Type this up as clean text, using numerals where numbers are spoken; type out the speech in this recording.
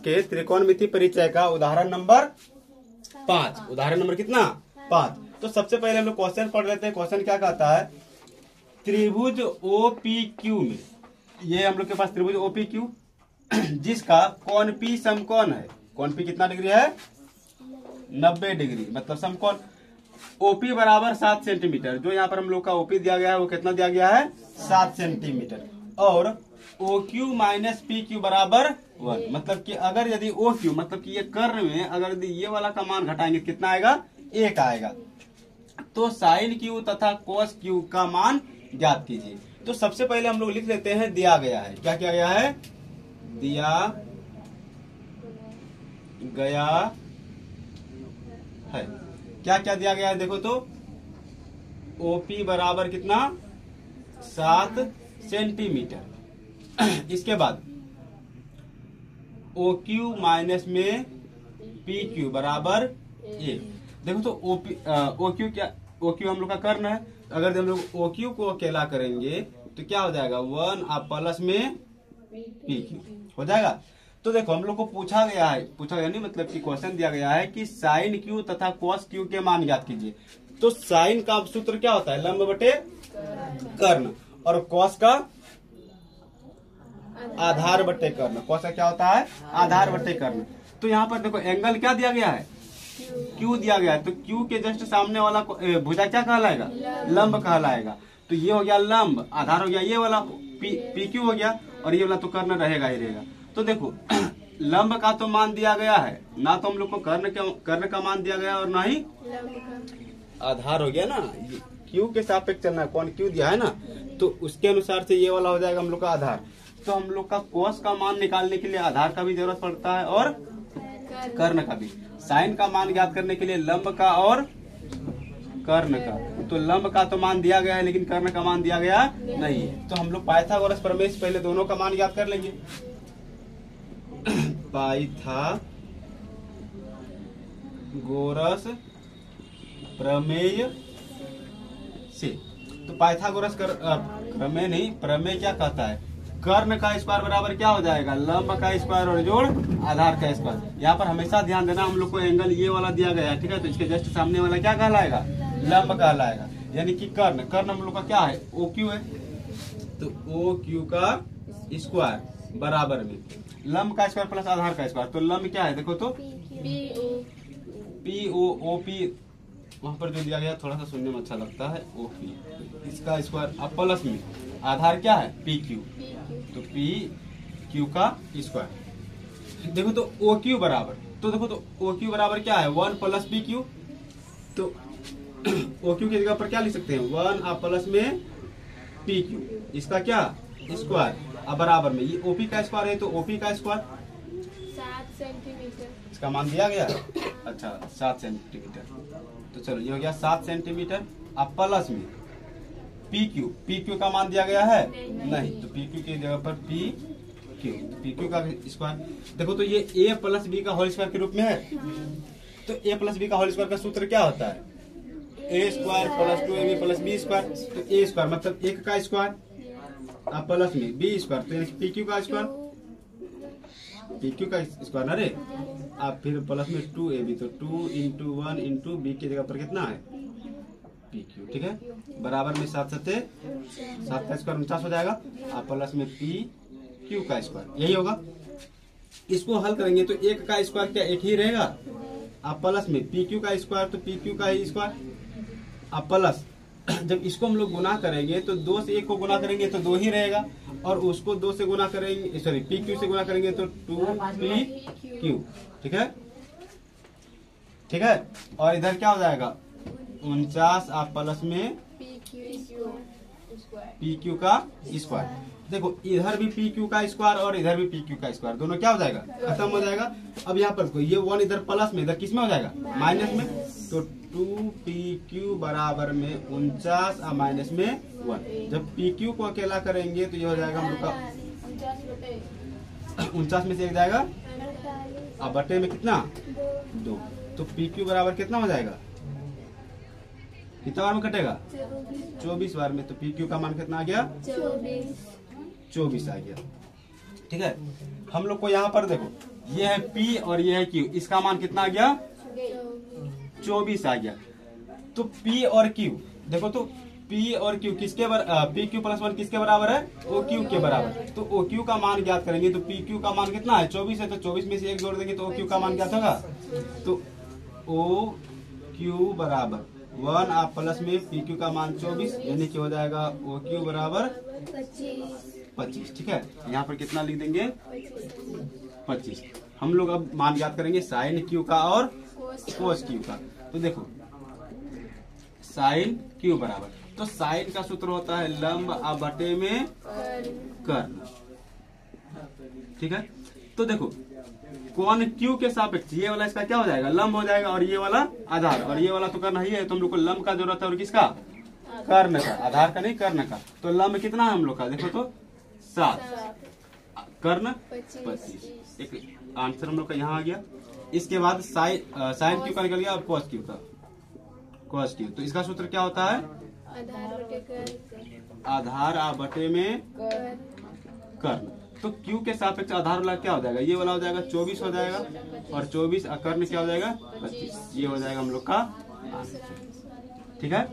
के त्रिकोणमिति परिचय का उदाहरण नंबर 5। उदाहरण नंबर कितना? 5। तो सबसे पहले हम लोग क्वेश्चन पढ़ लेते हैं। क्वेश्चन क्या कहता है? त्रिभुज OPQ में, ये हम लोग के पास त्रिभुज OPQ जिसका कोण P समकोण है। कोण P कितना डिग्री है? 90 डिग्री, मतलब समकोण। OP बराबर 7 सेंटीमीटर। जो यहाँ पर हम लोग का OP दिया गया है वो कितना दिया गया है? 7 सेंटीमीटर। और OQ माइनस PQ बराबर 1, मतलब कि अगर यदि OQ मतलब कि ये कर्ण में अगर यदि ये वाला का मान घटाएंगे कितना आएगा? 1 आएगा। तो साइन Q तथा कोस Q का मान ज्ञात कीजिए। तो सबसे पहले हम लोग लिख लेते हैं दिया गया है। क्या किया गया है? दिया गया है। क्या क्या दिया गया है देखो तो। OP बराबर कितना? 7 सेंटीमीटर। इसके बाद OQ माइनस में PQ बराबर 1। देखो तो OQ क्या? OQ हम लोग का कर्ण है। अगर हम लोग OQ को अकेला करेंगे तो क्या हो जाएगा? 1 और प्लस में PQ हो जाएगा। तो देखो हम लोग को पूछा गया नहीं, मतलब कि क्वेश्चन दिया गया है कि साइन Q तथा कोस Q के मान ज्ञात कीजिए। तो साइन का सूत्र क्या होता है? लंब बटे कर्ण। और कोस का आधार बटे कर्ण। कोस का क्या होता है? आधार बटे कर्ण। तो यहाँ पर देखो एंगल क्या दिया गया है? Q दिया गया है। तो Q के जस्ट सामने वाला भुजा क्या कहलाएगा? लंब कहलाएगा। तो ये हो गया लंब, आधार हो गया ये वाला PQ हो गया, और ये वाला तो कर्ण रहेगा ही रहेगा। तो देखो लंब का तो मान दिया गया है ना, तो हम लोग को कर्ण का मान दिया गया और ना ही आधार हो गया ना। Q के सापेक्ष चलना है, कौन Q दिया है ना, तो उसके अनुसार से ये वाला हो जाएगा हम लोग का आधार। तो हम लोग का कोस का मान निकालने के लिए आधार का भी जरूरत पड़ता है और कर्ण का भी। साइन का मान ज्ञात करने के लिए लंब का और कर्ण का। तो लंब का तो मान दिया गया है लेकिन कर्ण का मान दिया गया नहीं है। तो हम लोग पाइथागोरस प्रमेय से पहले दोनों का मान ज्ञात कर लेंगे। पाइथागोरस प्रमेय से, तो पाइथागोरस प्रमेय नहीं, प्रमेय क्या कहता है? कर्ण का स्क्वायर बराबर क्या हो जाएगा? लंब का स्क्वायर और जोड़ आधार का स्क्वायर। यहाँ पर हमेशा ध्यान देना, हम लोग को एंगल ये वाला दिया गया है, ठीक है, तो इसके जस्ट सामने वाला क्या कहलाएगा? लंब कहलाएगा। यानी कि कर्ण हम लोग का क्या है? OQ है। तो OQ का स्क्वायर बराबर में लंब का स्क्वायर प्लस आधार का स्क्वायर। तो लंब क्या है देखो तो POP, वहां पर जो दिया गया थोड़ा सा सुनने में अच्छा लगता है, OP, इसका स्क्वायर। अब प्लस में आधार क्या है? PQ, तो PQ का स्क्वायर। देखो तो OQ बराबर, तो देखो तो OQ बराबर क्या है? 1 प्लस PQ। तो OQ की जगह पर क्या लिख सकते हैं? 1 और प्लस में PQ, इसका क्या? स्क्वायर। अब बराबर में ये OP का स्क्वायर है तो OP का स्क्वायर 7 सेंटीमीटर, इसका मान दिया गया। अच्छा 7 सेंटीमीटर। तो चलो ये हो गया 7 सेंटीमीटर। अब प्लस में PQ का मान दिया गया है नहीं, तो PQ की जगह पर PQ का स्क्वायर। देखो तो ये A प्लस B का होल स्क्वायर के रूप में है। तो A प्लस B का होल स्क्वायर का सूत्र क्या होता है? A square plus 2AB plus B square. तो A स्क्वायर मतलब 1 का स्क्वायर, अब प्लस में B स्क्वायर, तो PQ का स्क्वायर, PQ का स्क्वायर ना रे। अब फिर प्लस में 2AB, तो 2 इंटू 1 इंटू B की जगह पर कितना है? PQ, ठीक है। बराबर में 7 का स्क्वायर 49 हो जाएगा। अब प्लस में PQ का स्क्वायर, यही होगा। इसको हल करेंगे तो 1 का स्क्वायर क्या 1 ही रहेगा। अब प्लस में PQ का स्क्वायर, तो PQ का ही स्क्वायर। अब प्लस जब इसको हम लोग गुना करेंगे तो 2 से 1 को गुना करेंगे तो 2 ही रहेगा, और उसको 2 से गुना करेंगे, सॉरी PQ से गुना करेंगे तो 2PQ, ठीक है, ठीक है। और इधर क्या हो जाएगा? 49 आप प्लस में PQ का स्क्वायर। देखो इधर भी PQ का स्क्वायर और इधर भी PQ का स्क्वायर, दोनों क्या हो जाएगा? खत्म हो जाएगा। अब यहाँ पर ये 1 इधर प्लस में, इधर किस में हो जाएगा? माइनस में। तो 2PQ बराबर में 49 और माइनस में 1। जब PQ को अकेला करेंगे तो ये हो जाएगा हम लोग का 49 में से 1 जाएगा, अब बटे में कितना? 2। तो PQ बराबर कितना हो जाएगा? कितना बार में कटेगा? 24 बार में। तो PQ का मान कितना आ गया? 24 आ गया, ठीक है। हम लोग को यहाँ पर देखो ये है P और ये है Q, इसका मान कितना आ गया? 24 आ गया। तो P और Q देखो, तो P और Q किसके PQ प्लस 1 किसके बराबर है? OQ के बराबर। तो OQ का मान ज्ञात करेंगे तो PQ का मान कितना है? 24 है, तो 24 में से 1 जोड़ देंगे तो OQ का मान ज्ञात होगा। तो OQ बराबर 1 आप प्लस में PQ का मान 24, यानी कि हो जाएगा OQ बराबर 25। ठीक है, यहाँ पर कितना लिख देंगे? 25। हम लोग अब मान ज्ञात करेंगे साइन Q का और कोस Q का। तो देखो साइन Q बराबर, तो साइन का सूत्र होता है लंब बटे में कर्ण। ठीक है, तो देखो कोण Q के सापेक्ष ये वाला इसका क्या हो जाएगा? लंब हो जाएगा, और ये वाला आधार, और ये वाला तो कर्ण ही है। तो हम लोग को लंब का जरूरत है, और किसका? कर्ण का, आधार का नहीं, कर्ण का। तो लंब कितना है हम लोग का? देखो तो 7, कर्ण 25। एक आंसर हम लोग का यहाँ आ गया। इसके बाद साइन Q का निकल गया और कोस Q का, कोस Q। तो इसका सूत्र क्या होता है? आधार बटे में कर्ण। तो Q के सापेक्ष आधार वाला क्या हो जाएगा? ये वाला हो जाएगा 24 हो जाएगा, और 24 कर्ण क्या हो जाएगा? 25। ये हो जाएगा हम लोग का आंसर। ठीक है,